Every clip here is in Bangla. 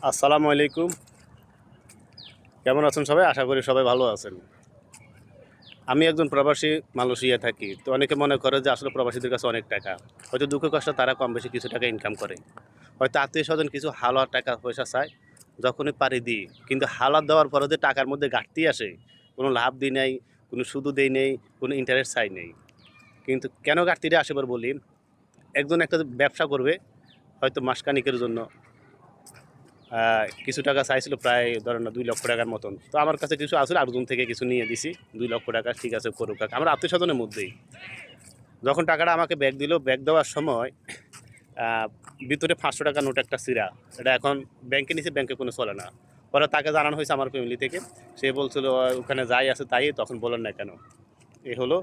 আসসালামু আলাইকুম। কেমন আছেন সবাই? আশা করি সবাই ভালো আছেন। আমি একজন প্রবাসী মালয়েশিয়ায় থাকি। তো অনেকে মনে করে যে আসলে প্রবাসীদের কাছে অনেক টাকা। হয়তো দুঃখ কষ্টে তারা কম বেশি কিছু টাকা ইনকাম করে। হয়তো আত্মীয়স্বজন কিছু হালাল টাকা পয়সা চায়, যখনই পারি দিই। কিন্তু হালাল দেওয়ার পরেও যে টাকার মধ্যে ঘাটতি আসে, কোনো লাভ দিই নাই, কোনো সুদও দেই নেই, কোনো ইন্টারেস্ট চাই নেই। কিন্তু কেন ঘাটতিটা আসে এবার বলি। একজন একটা ব্যবসা করবে হয়তো মাসখানেকের জন্য। কিছু টাকা চাইছিল প্রায় ধরেন না ২ লক্ষ টাকার মতন। তো আমার কাছে কিছু আসলে আরেকজন থেকে কিছু নিয়ে দিছি। ২ লক্ষ টাকা ঠিক আছে করুক। আমার আত্মীয়স্বজনের মধ্যেই। যখন টাকাটা আমাকে ব্যাক দিল, ব্যাক দেওয়ার সময় আ ভিতরে ৳৫০০ নোট একটা ছিঁড়া। এটা এখন ব্যাংকে নিছে, ব্যাংকে কোনো চলে না। পরে তাকে জানানো হয়েছে আমার ফ্যামিলি থেকে। সে বলছিল ওখানে যাই আছে তাই, তখন বললেন না কেন? এই হলো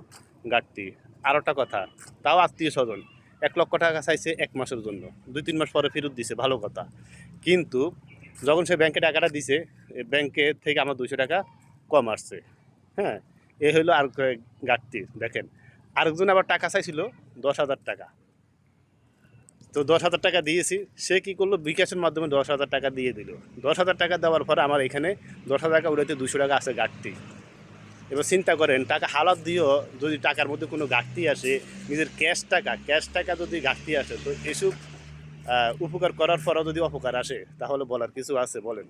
ঘাটতি। আরো একটা কথা, তাও আত্মীয়স্বজন। ৳১,০০,০০০ চাইছে ১ মাসের জন্য। ২-৩ মাস পরে ফেরত দিছে, ভালো কথা। কিন্তু যখন সে ব্যাংকে টাকাটা দিছে, ব্যাংকে থেকে আমার ৳২০০ কম আসছে। হ্যাঁ? এ হইলো আর ঘাটতি দেখেন। আরেকজন আবার টাকা চাইছিল ৳১০,০০০। তো ৳১০,০০০ দিয়েছি। সে কি করলো? বিকাশের মাধ্যমে ৳১০,০০০ দিয়ে দিল। ৳১০,০০০ দেওয়ার পরে আমার এখানে ৳১০,০০০ উঠাইতে ৳২০০ আছে ঘাটতি। এবার চিন্তা করেন টাকা হালাত দিয়েও যদি টাকার মধ্যে কোনো ঘাটতি আসে, নিজের ক্যাশ টাকা যদি ঘাটতি আসে, তো এসব উপকার করার পরেও যদি অপকার আসে, তাহলে বলার কিছু আছে বলেন?